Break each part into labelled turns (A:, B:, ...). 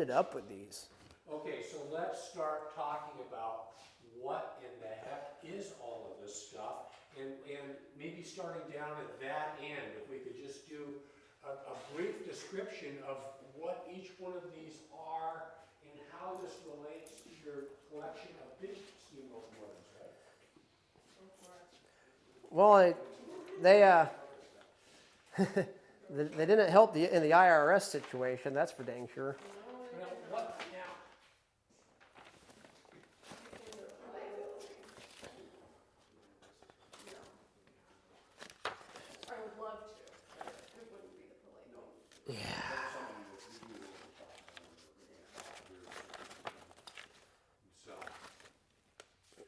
A: ended up with these.
B: Okay, so let's start talking about what in the heck is all of this stuff, and maybe starting down at that end, if we could just do a brief description of what each one of these are and how this relates to your collection of big steam locomotives, right?
A: Well, they didn't help in the IRS situation, that's for dang sure.
B: Now, what now?
C: I would love to, but it wouldn't be the polite.
A: Yeah.
B: So,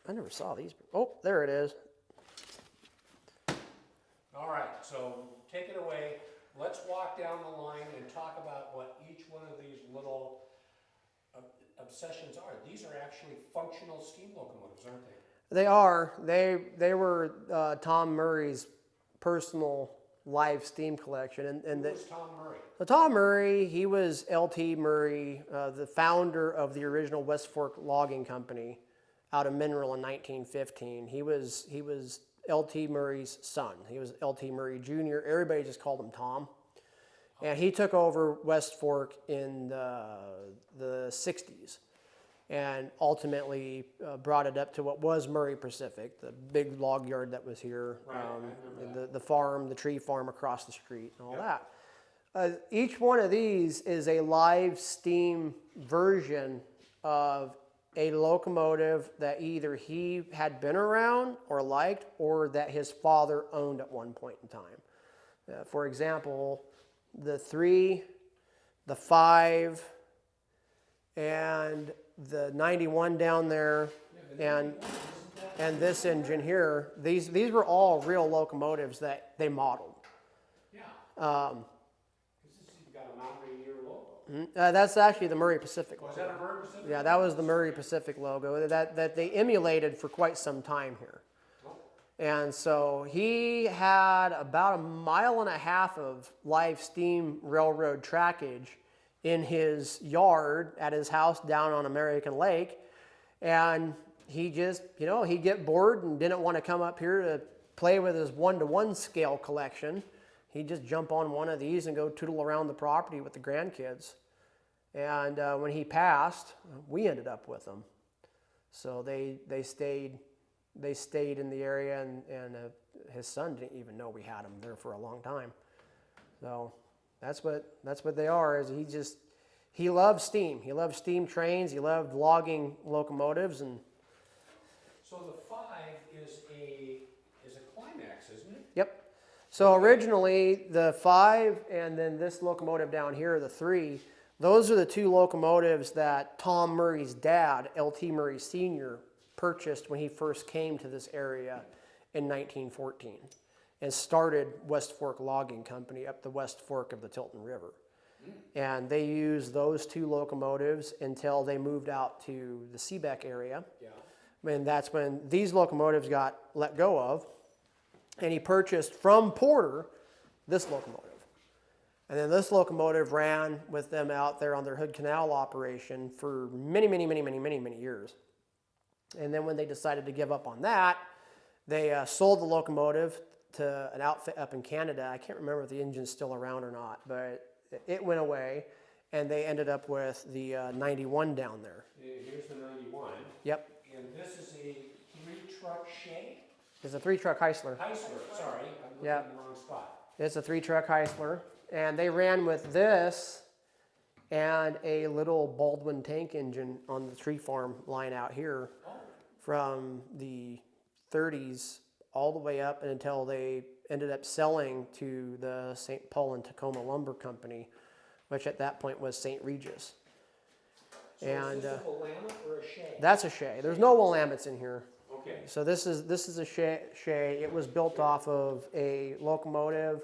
A: I never saw these. Oh, there it is.
B: all right, so take it away. Let's walk down the line and talk about what each one of these little obsessions are. These are actually functional steam locomotives, aren't they?
A: They are. They were Tom Murray's personal live steam collection. And
B: Who was Tom Murray?
A: so Tom Murray, he was L.T. Murray, the founder of the original West Fork Logging Company out of Mineral in 1915. He was L.T. Murray's son. He was L.T. Murray Jr. Everybody just called him Tom. And he took over West Fork in the 60s and ultimately brought it up to what was Murray Pacific, the big log yard that was here,
B: Right,
A: the farm, the tree farm across the street and all that. Each one of these is a live steam version of a locomotive that either he had been around or liked or that his father owned at one point in time. For example, the 3, the 5, and the 91 down there, and this engine here, these were all real locomotives that they modeled.
B: Yeah. You've got a Mount Rainier logo.
A: That's actually the Murray Pacific
B: Was
A: logo.
B: that a Murray Pacific?
A: Yeah, that was the Murray Pacific logo that they emulated for quite some time here. And so he had about 1.5 miles of live steam railroad trackage in his yard at his house down on American Lake. And he just, he'd get bored and didn't want to come up here to play with his 1-to-1 scale collection. He'd just jump on one of these and go tootle around the property with the grandkids. And when he passed, we ended up with them. So they stayed in the area, and his son didn't even know we had them there for a long time. So that's what they are. Is he loved steam. He loved steam trains. He loved logging locomotives, and
B: So the 5 is a climax, isn't it?
A: yep. So originally the 5 and then this locomotive down here, the 3, those are the 2 locomotives that Tom Murray's dad, L.T. Murray Sr., purchased when he first came to this area in 1914 and started West Fork Logging Company up the West Fork of the Tilton River. And they used those 2 locomotives until they moved out to the Seebeck area.
B: Yeah.
A: And that's when these locomotives got let go of. And he purchased from Porter this locomotive. And then this locomotive ran with them out there on their Hood Canal operation for many years. And then when they decided to give up on that, they sold the locomotive to an outfit up in Canada. I can't remember if the engine's still around or not, but it went away, and they ended up with the 91 down there.
B: Here's the 91.
A: Yep.
B: And this is a 3-truck Shay?
A: It's a 3-truck Heisler.
B: Heisler, sorry. I'm looking
A: Yep.
B: in the wrong spot.
A: It's a 3-truck Heisler, and they ran with this and a little Baldwin tank engine on the tree farm line out here from the 30s all the way up until they ended up selling to the St. Paul and Tacoma Lumber Company, which at that point was St. Regis.
B: So
A: And
B: is this a Willamette or a Shay?
A: that's a Shay. There's no Willamettes in here.
B: Okay.
A: So this is a Shay. It was built off of a locomotive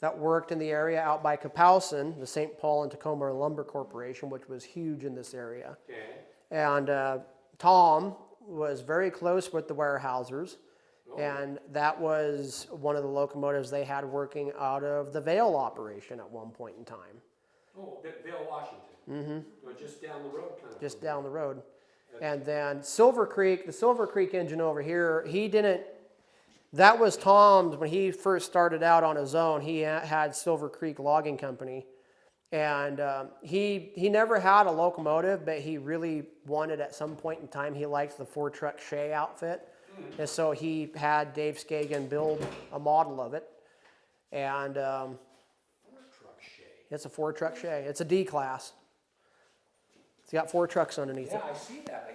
A: that worked in the area out by Kapowson, the St. Paul and Tacoma Lumber Corporation, which was huge in this area.
B: Okay.
A: And Tom was very close with the Weyerhausers, and that was one of the locomotives they had working out of the Vail operation at one point in time.
B: Oh, Vail, Washington. Or just down the road kind of?
A: just
B: from
A: down the road.
B: here?
A: And then Silver Creek, the Silver Creek engine over here, he didn't, that was Tom's, when he first started out on his own, he had Silver Creek Logging Company. And he never had a locomotive, but he really wanted at some point in time, he liked the 4-truck Shea outfit. And so he had Dave Skagen build a model of it. And
B: 4-truck Shea.
A: it's a 4-truck Shea. It's a D class. It's got 4 trucks underneath
B: Yeah,
A: it.
B: I see that.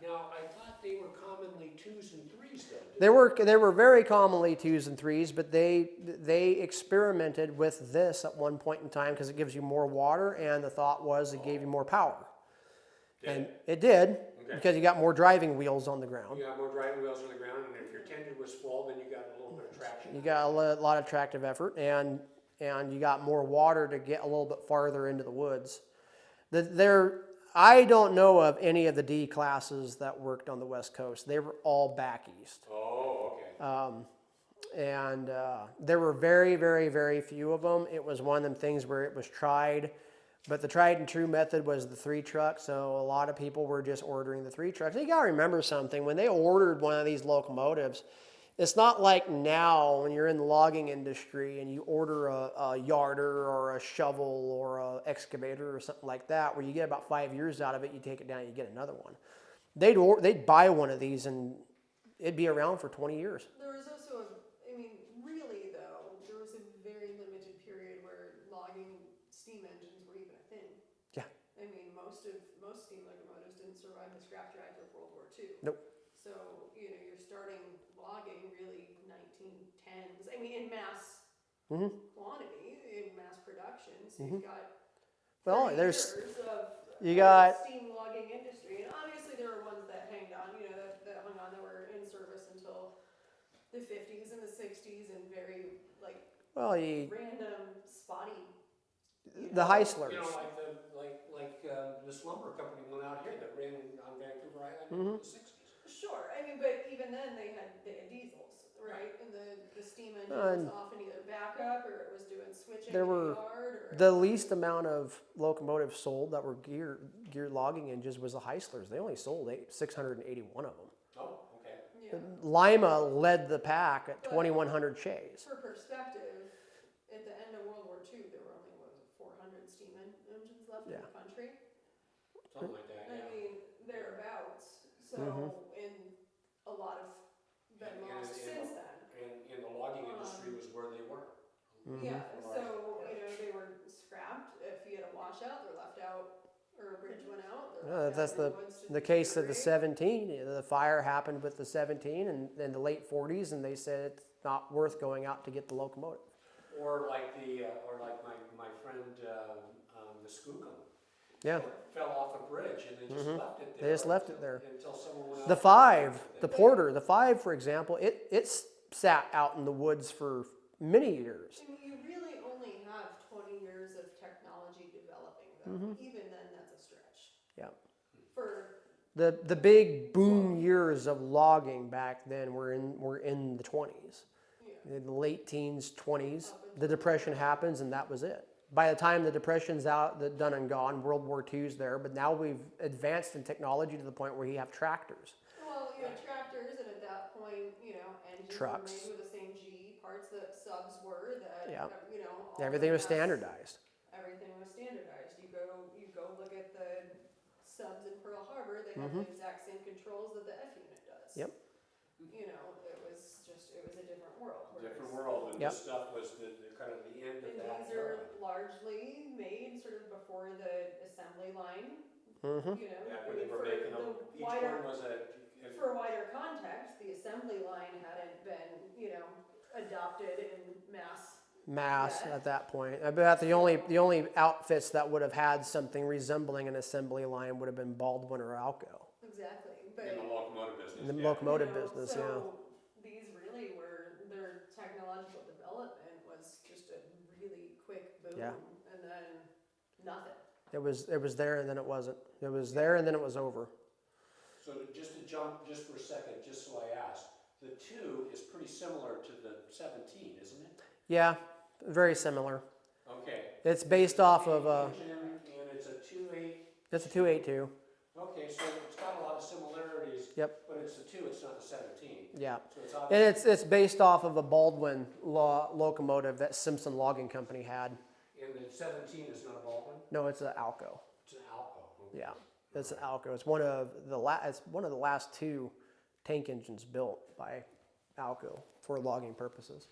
B: Now, I thought they were commonly 2s and 3s though.
A: They were very commonly 2s and 3s, but they experimented with this at one point in time because it gives you more water, and the thought was it gave you more power. And it did, because you got more driving wheels on the ground.
B: You got more driving wheels on the ground, and if your tender was full, then you got a little bit of traction.
A: You got a lot of tractive effort, and you got more water to get a little bit farther into the woods. I don't know of any of the D classes that worked on the West Coast. They were all back east.
B: Oh, okay.
A: And there were very, very, very few of them. It was one of them things where it was tried, but the tried and true method was the 3-truck. So a lot of people were just ordering the 3 trucks. You got to remember something. When they ordered one of these locomotives, it's not like now when you're in the logging industry and you order a yarder or a shovel or an excavator or something like that, where you get about 5 years out of it, you take it down, you get another one. They'd buy one of these and it'd be around for 20 years.
C: There was also really though, there was a very limited period where logging steam engines were even a thing.
A: Yeah.
C: Most steam locomotives didn't survive the scrap drive of World War II.
A: Nope.
C: So, you're starting logging really 1910s. In mass quantity, in mass production. So you've got
A: Well,
C: 30
A: there's
C: years of
A: you got
C: steam logging industry, and obviously there were ones that hanged on, that hung on, that were in service until the 50s and the 60s, and very random, spotty.
A: the Heislers.
B: Like this lumber company one out here that ran on Vancouver Island in the 60s.
C: Sure, but even then they had diesels, right? And the steam engine was often either backup or it was doing switching
A: There
C: in
A: were
C: the yard.
A: the least amount of locomotives sold that were geared logging engines was the Heislers. They only sold 681 of them.
B: Oh, okay.
C: Yeah.
A: Lima led the pack at 2,100 Shays.
C: For perspective, at the end of World War II, there were only 400 steam engines left in the country.
B: Something like that, yeah.
C: Thereabouts. So, and a lot have been lost since then.
B: And the logging industry was where they were.
C: Yeah, so, they were scrapped. If you had a washout, they're left out, or a bridge went out.
A: That's the case of the 17. The fire happened with the 17 in the late 40s, and they said it's not worth going out to get the locomotive.
B: Or like my friend, the Skookum.
A: Yeah.
B: Fell off a bridge and they just left it there.
A: They just left it there.
B: Until someone went out.
A: The 5, the Porter, the 5, for example, it sat out in the woods for many years.
C: You really only have 20 years of technology developing, though. Even then, that's a stretch.
A: Yeah.
C: For
A: The big boom years of logging back then were in the 20s. In the late teens, 20s, the Depression happens, and that was it. By the time the Depression's done and gone, World War II's there, but now we've advanced in technology to the point where you have tractors.
C: Well, tractors, and at that point, engines
A: Trucks.
C: were made with the same GE parts that subs were. That
A: Yeah.
C: all
A: Everything
C: the
A: was
C: mass-
A: standardized.
C: Everything was standardized. You go look at the subs in Pearl Harbor. They have the exact same controls that the F unit does.
A: Yep.
C: It was a different world.
B: Different world, and this stuff was the kind of the end of
C: And
B: that
C: these
B: era.
C: are largely made sort of before the assembly line.
B: Yeah, when they were making them, each one was
C: For wider context, the assembly line hadn't been, adopted in mass
A: At that point. I bet the only outfits that would have had something resembling an assembly line would have been Baldwin or Alco.
C: Exactly. But
B: in the locomotive business.
A: In the
B: yeah.
A: locomotive business,
C: so these really were, their technological development was just a really quick boom.
A: Yeah.
C: And then nothing.
A: It was there and then it wasn't. It was there and then it was over.
B: So just to jump just for a second, just so I ask, the 2 is pretty similar to the 17, isn't it?
A: Yeah, very similar.
B: Okay.
A: It's based off of
B: Engine, and it's a 2
A: It's a 282.
B: Okay, so it's got a lot of similarities.
A: Yep.
B: But it's the 2, it's not the 17.
A: Yeah.
B: So it's
A: And
B: obviously,
A: it's based off of a Baldwin locomotive that Simpson Logging Company had.
B: and the 17 is not a Baldwin?
A: No, it's an Alco.
B: It's an Alco. Okay.
A: Yeah, it's an Alco. It's one of the last 2 tank engines built by Alco for logging purposes.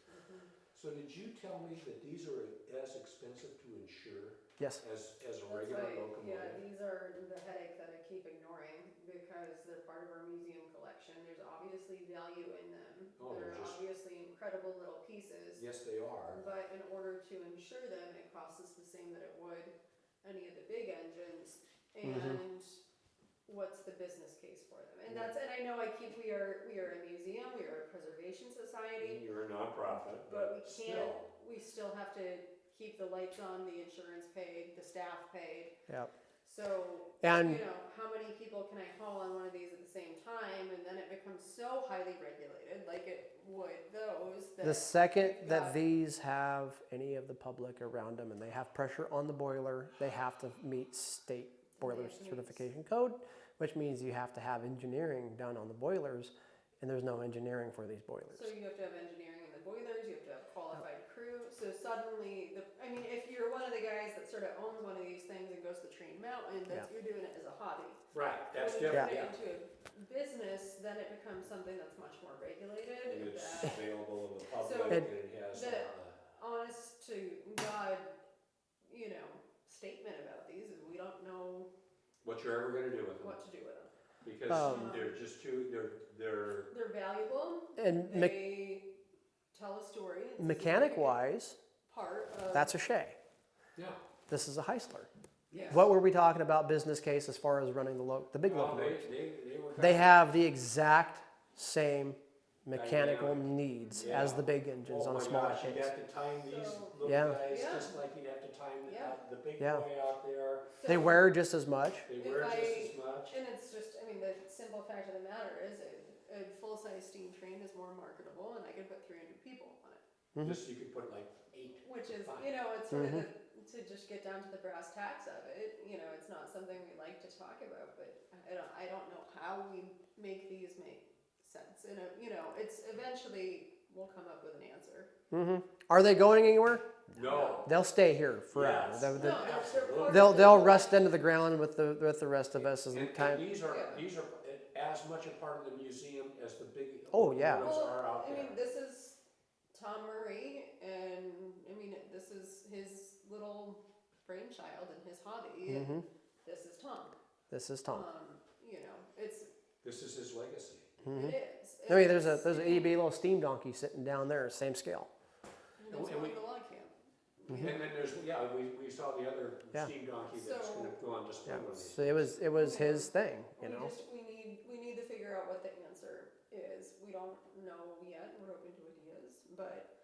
B: So did you tell me that these are as expensive to insure
A: Yes.
B: as a
C: That's
B: regular
C: right.
B: locomotive?
C: Yeah, these are the headache that I keep ignoring because they're part of our museum collection. There's obviously value in them.
B: Oh,
C: They're
B: they're just-
C: obviously incredible little pieces.
B: Yes, they are.
C: But in order to insure them, it costs us the same that it would any of the big engines. And what's the business case for them? And I know we are a museum, we are a preservation society,
B: You're a nonprofit,
C: but we
B: still.
C: still have to keep the lights on, the insurance paid, the staff paid.
A: Yep.
C: So,
A: And
C: how many people can I haul on one of these at the same time? And then it becomes so highly regulated, like it would those.
A: the second that these have any of the public around them and they have pressure on the boiler, they have to meet state boiler certification code, which means you have to have engineering done on the boilers, and there's no engineering for these boilers.
C: So you have to have engineering in the boilers, you have to have qualified crew. So suddenly, if you're one of the guys that sort of owns one of these things and goes to Train Mountain, you're doing it as a hobby.
B: Right, that's
C: When you
B: different.
C: turn it into a business, then it becomes something that's much more regulated.
B: And it's
C: that
B: available to the public,
C: So
B: and it has,
C: honest to God, statement about these is we don't know
B: what you're ever gonna do with them.
C: what to do with them.
B: Because they're just too, they're,
C: They're valuable.
A: And
C: They tell a story. It's a
A: mechanic-wise,
C: part of
A: that's a Shay.
B: yeah.
A: This is a Heisler.
C: yes.
A: What were we talking about business case as far as running the big
B: Well,
A: locomotive?
B: they were.
A: They have the exact same mechanical
B: Dynamic.
A: needs
B: Yeah.
A: as the big engines
B: Oh
A: on
B: my
A: a smaller
B: gosh, you'd
A: case.
B: have to time these
C: So-
B: little
A: Yeah.
B: guys
C: Yeah.
B: just like you'd have to time
C: Yeah.
B: the big
A: Yeah.
B: boy out there.
C: So-
A: They wear just as much.
B: They
C: If
B: wear just
C: I-
B: as much.
C: And it's just, the simple fact of the matter is a full-size steam train is more marketable and I could put 300 people on it.
B: Just, you could put like 8.
C: Which is,
B: Fine.
C: it's sort of to just get down to the brass tacks of it, it's not something we like to talk about, but I don't know how we make these make sense. And, it's eventually we'll come up with an answer.
A: Are they going anywhere?
B: No.
A: They'll stay here forever.
B: Yes.
A: They'll-
C: No, they're part
A: They'll
C: of
A: they'll
C: the-
A: rust into the ground with the rest of us as
B: And
A: time.
B: these are
C: Yeah.
B: as much a part of the museum as the big
A: Oh, yeah.
B: locomotives
C: Well,
B: are out there.
C: this is Tom Murray, and this is his little brainchild and his hobby, and this is Tom.
A: This is Tom.
C: It's
B: This is his legacy.
C: it is.
A: I mean, there's a itty bitty little steam donkey sitting down there, same scale.
C: There's
B: and
C: one
B: we-
C: in the log camp.
B: And then we saw the other
A: Yeah.
B: steam donkey that's
C: So-
B: gonna go on display
A: Yeah.
B: one of these.
A: So it was his thing, you know.
C: We need to figure out what the answer is. We don't know yet. We're open to ideas, but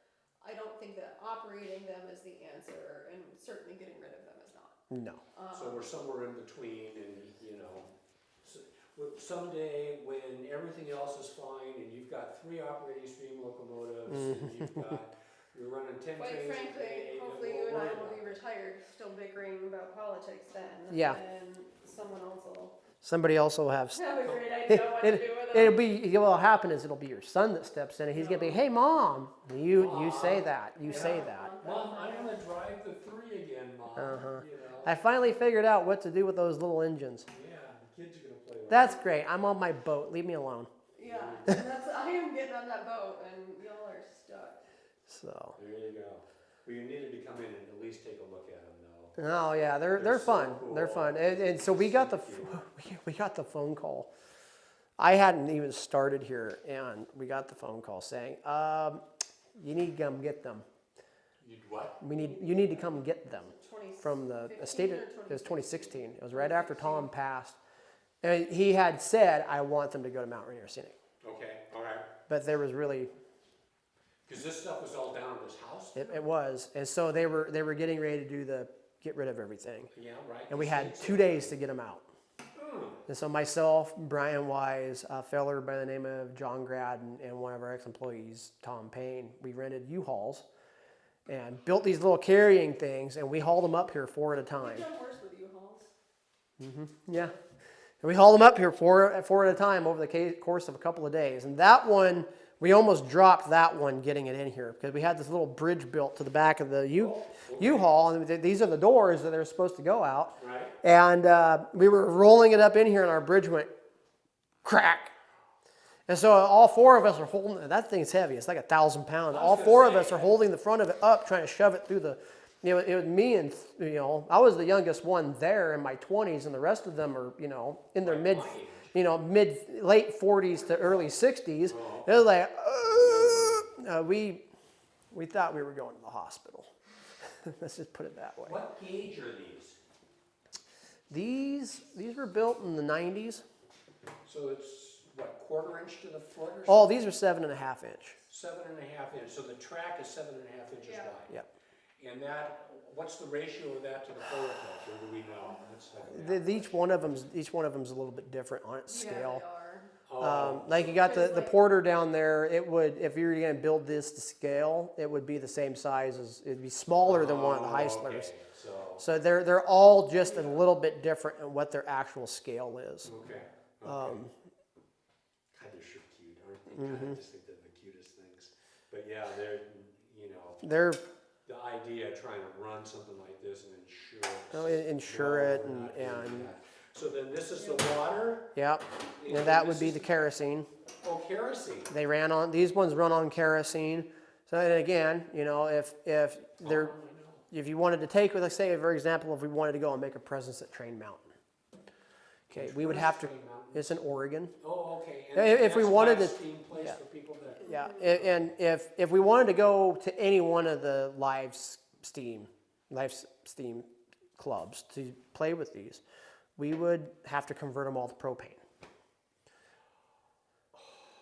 C: I don't think that operating them is the answer, and certainly getting rid of them is not.
A: No.
B: So we're somewhere in between, and someday when everything else is fine and you've got 3 operating steam locomotives and you're running 10
C: Quite
B: trains a
C: frankly,
B: day, then
C: hopefully
B: we'll
C: you and I
B: worry
C: will
B: about
C: be
B: it.
C: retired, still bickering about politics then.
A: Yeah.
C: And someone else will
A: Somebody else will have.
C: have a great idea what to do with
A: It'll
C: them.
A: be what'll happen is it'll be your son that steps in and he's gonna be, hey mom, you say that, you say
C: Yeah.
A: that.
B: Mom, I'm gonna drive the 3 again, Mom.
A: Uh-huh.
B: You know?
A: I finally figured out what to do with those little engines.
B: Yeah, the kids are gonna play with
A: That's
B: it.
A: great. I'm on my boat. Leave me alone.
C: Yeah, and I am getting on that boat and y'all are stuck.
A: So.
B: There you go. Well, you needed to come in and at least take a look at them, though.
A: Oh yeah, they're
B: They're so
A: fun.
B: cool.
A: They're fun. And so we
B: Just
A: got
B: so
A: the we got the phone call. I hadn't even started here, and we got the phone call saying, "You need to come get them.
B: You'd what?
A: You need to come get them."
C: 20
A: From the
C: 15
A: estate,
C: or
A: it was 2016.
C: 2016.
A: It was right after Tom passed. And he had said, I want them to go to Mount Rainier Scenic.
B: Okay, all right.
A: But there was really,
B: Because this stuff was all down at his house?
A: it was. And so they were getting ready to get rid of everything.
B: Yeah, right.
A: And we had 2 days to get them out. And so myself, Brian Wise, a feller by the name of John Graden, and one of our ex-employees, Tom Payne, we rented U-Hauls and built these little carrying things, and we hauled them up here 4 at a time.
C: We've done worse with U-Hauls.
A: Yeah. And we hauled them up here four at a time over the course of a couple of days. And that one, we almost dropped that one getting it in here because we had this little bridge built to the back of the U-Haul. And these are the doors that they're supposed to go out.
B: Right.
A: And we were rolling it up in here and our bridge went crack. And so all four of us are holding, that thing's heavy. It's like 1,000 pounds. All four of us are holding the front of it up, trying to shove it through the, it was me and, I was the youngest one there in my 20s, and the rest of them are, in their late 40s to early 60s. It was like, we thought we were going to the hospital. Let's just put it that way.
B: What gauge are
A: These were built in the 90s.
B: So it's, what, 1/4 inch to the foot or something?
A: Oh, these are 7.5 inch.
B: 7.5 inch. So the track is 7.5 inches
C: Yeah.
B: wide.
A: Yep.
B: And that, what's the ratio of that to the photocopier? Or do we know?
A: Each one of them's a little bit different on its
C: Yeah,
A: scale.
C: they are.
A: Like you got the
C: Because,
A: porter down there. It would, if you were going to build this to scale, it would be the same size as, it'd be smaller than one of the Heislers.
B: Okay.
A: So they're all just a little bit different in what their actual scale is.
B: Okay.
A: Um,
B: God, they're sure cute, aren't they? God, I just think they're the cutest things. But yeah,
A: They're
B: the idea of trying to run something like this and
A: insure it and
B: So then this is the water?
A: yep, and that would be the kerosene.
B: Oh, kerosene.
A: These ones run on kerosene. So and again, if they're if you wanted to take, let's say, for example, if we wanted to go and make a presence at Train Mountain, okay, we would have to. It's in Oregon.
B: Oh, okay.
A: If we wanted to,
B: steam place for people that.
A: yeah, and if we wanted to go to any one of the live steam clubs to play with these, we would have to convert them all to propane.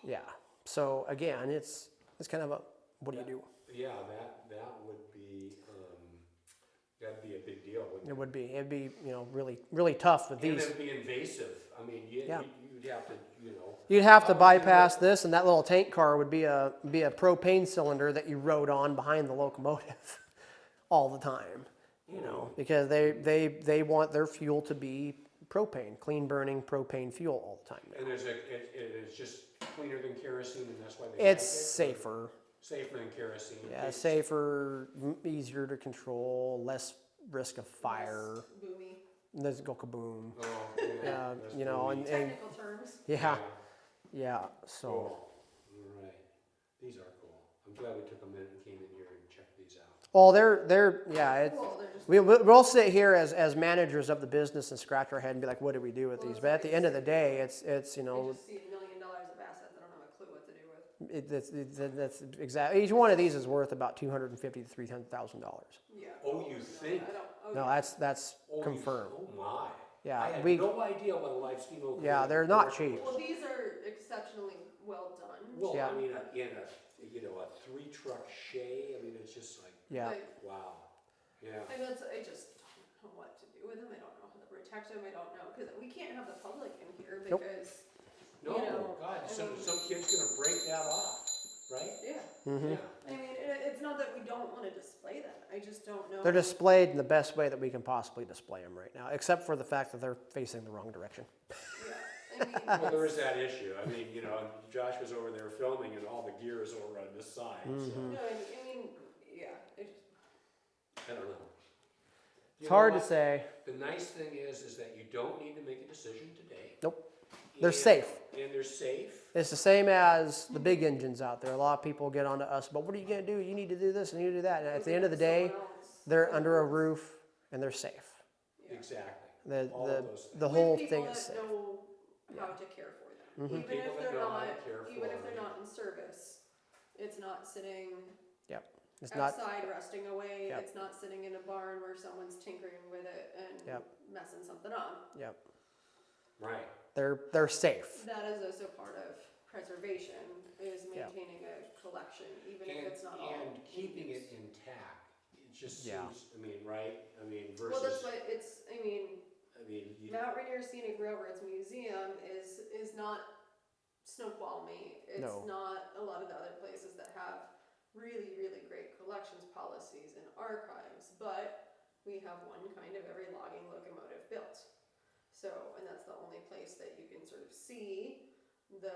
A: Yeah. So again, it's kind of a what do you do?
B: Yeah, that would be that'd be a big deal, wouldn't it?
A: It'd be really tough with
B: And
A: these.
B: it'd be invasive. I mean, you'd have to,
A: You'd have to bypass this, and that little tank car would be a propane cylinder that you rode on behind the locomotive all the time. Because they want their fuel to be propane, clean burning propane fuel all the time now.
B: And it's just cleaner than kerosene, and that's why they
A: It's
B: like it?
A: safer.
B: Safer than kerosene.
A: Yeah, safer, easier to control, less risk of fire.
C: Less boomy.
A: Let's go kaboom.
B: Oh,
A: Yeah,
B: that's
A: and
C: Technical terms.
A: yeah. So
B: Cool. All right. These are cool. I'm glad we took a minute and came in here and checked these out.
A: well, they're yeah. It's,
C: Cool, they're just.
A: we'll sit here as managers of the business and scratch our head and be like, what do we do with these? But at the end of the day, it's
C: I just see $1 million of assets. I don't have a clue what to do with.
A: that's exactly each one of these is worth about $250,000 to $300,000.
C: Yeah.
B: Oh, you think?
C: I don't. Oh,
A: No,
C: yeah.
A: that's confirmed.
B: Oh my.
A: Yeah,
B: I had
A: we-
B: no idea what a live steam locomotive.
A: Yeah, they're not cheap.
C: Well, these are exceptionally well done.
B: Well,
A: Yeah.
B: I mean, a 3-truck Shay. I mean, it's just like,
A: Yeah.
C: Like,
B: wow. Yeah.
C: and I just don't know what to do with them. I don't know how to protect them. I don't know because we can't have the public in here
A: Nope.
C: because.
B: No, God,
C: I
B: some
C: mean-
B: kid's gonna break that off, right?
C: Yeah.
A: Mm-hmm.
B: Yeah.
C: I mean, it's not that we don't want to display them. I just don't know.
A: They're displayed in the best way that we can possibly display them right now, except for the fact that they're facing the wrong direction.
C: Yeah. I mean,
B: Well, there is that issue. I mean, Josh was over there filming and all the gear is over on this side.
A: Mm-hmm.
C: no, I mean, yeah.
B: So, I don't know.
A: It's hard to say.
B: The nice thing is that you don't need to make a decision today.
A: Nope. They're
B: And-
A: safe.
B: And they're safe.
A: It's the same as the big engines out there. A lot of people get onto us, but what are you going to do? You need to do this and you need to do that. And at the end of the day,
C: someone else.
A: they're under a roof and they're safe.
C: Yeah.
B: Exactly. All
A: The
B: of those things.
A: the
C: With
A: whole
C: people
A: thing
C: that
A: is safe.
C: know how to care for them.
A: Mhm.
C: Even
B: People
C: if
B: that
C: they're
B: know how
C: not,
B: to care
C: even
B: for
C: if they're
B: them.
C: not in service, it's not sitting
A: It's not.
C: outside rusting away.
A: Yep.
C: It's not sitting in a barn where someone's tinkering with it and
A: Yep.
C: messing something up.
A: Yep.
B: Right.
A: They're safe.
C: That is also part of preservation, is
A: Yep.
C: maintaining a collection, even if
B: And,
C: it's not all.
B: and keeping it intact. It just
A: Yeah.
B: seems, I mean, right? I mean,
C: Well, that's
B: versus,
C: what it's, I mean, Mount Rainier Scenic Railroad's museum is not Snoqualmie. It's
A: No.
C: not a lot of the other places that have really, really great collections policies and archives, but we have one kind of every logging locomotive built. So, and that's the only place that you can sort of see the,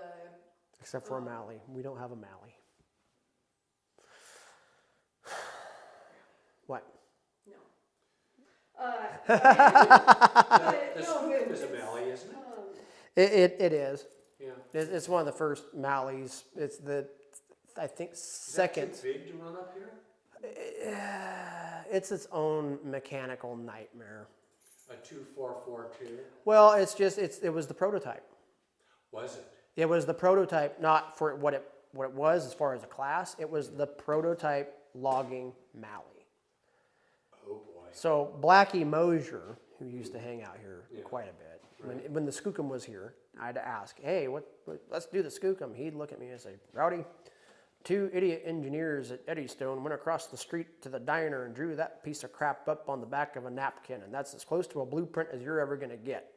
A: Except for a Malley. We don't have a Malley. What?
C: no.
B: The
C: No,
B: Skookum
C: but
B: is a
C: it's,
B: Malley, isn't it?
A: It is.
B: Yeah.
A: It's one of the first Malleys. It's the, I think, second.
B: Is that too big to run up here?
A: It's its own mechanical nightmare.
B: A 2442?
A: Well, it was the prototype.
B: Was it?
A: It was the prototype, not for what it was as far as a class. It was the prototype logging Malley.
B: Oh boy.
A: So Blackie Mosier, who used to hang out here
B: Yeah.
A: quite a bit,
B: Right.
A: when the Skookum was here, I had to ask, hey, let's do the Skookum. He'd look at me and say, Rowdy, 2 idiot engineers at Eddystone went across the street to the diner and drew that piece of crap up on the back of a napkin, and that's as close to a blueprint as you're ever going to get.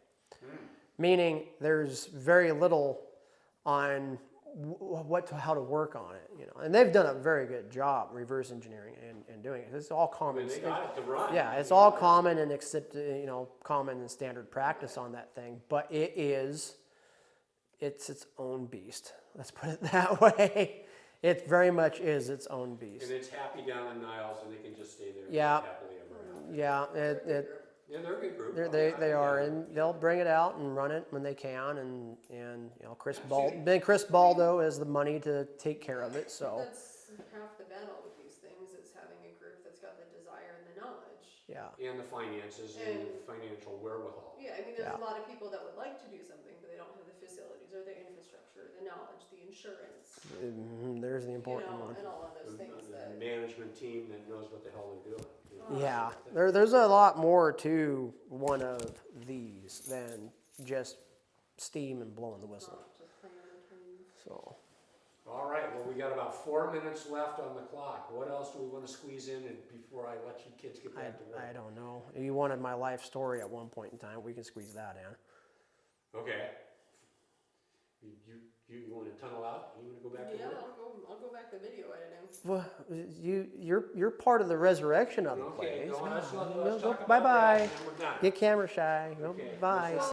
A: Meaning there's very little on how to work on it, you know. And they've done a very good job reverse engineering and doing it. It's all
B: I
A: common.
B: mean, they got it to run.
A: Yeah, it's all common and accepted, you know, common and standard practice on that thing. But it's its own beast. Let's put it that way. It very much is its own beast.
B: And it's happy down in Niles, and they can just stay there
A: Yeah.
B: happily ever after.
A: Yeah,
B: Yeah, they're a good group.
A: they are, and they'll bring it out and run it when they can, and you know, Chris Baldo has the money to take care of it, so
C: that's half the battle with these things, is having a group that's got the desire and the knowledge.
A: yeah.
B: And the finances and the financial wherewithal.
C: Yeah, I mean, there's
A: Yeah.
C: a lot of people that would like to do something, but they don't have the facilities or the infrastructure, the knowledge, the insurance,
A: There's the
C: you
A: important
C: know,
A: one.
C: and all of those things
B: The
C: that.
B: management team that knows what the hell they're doing. You know?
A: Yeah, there's a lot more to one of these than just steam and blowing the whistle.
C: Not just playing on the trains.
A: So
B: All right, well, we got about 4 minutes left on the clock. What else do we want to squeeze in before I let you kids get back to work?
A: I don't know. You wanted my life story at one point in time. We can squeeze that in.
B: Okay. You want to tunnel out? You want to go back to
C: Yeah,
B: work?
C: I'll go back to video editing.
A: Well, you're part of the resurrection of the
B: Okay,
A: place.
B: no, let's
A: Go-
B: talk
A: go-
B: about
A: bye
B: that,
A: bye.
B: and then we're done.
A: Get camera shy. Go
B: Okay,
A: bye.
B: let's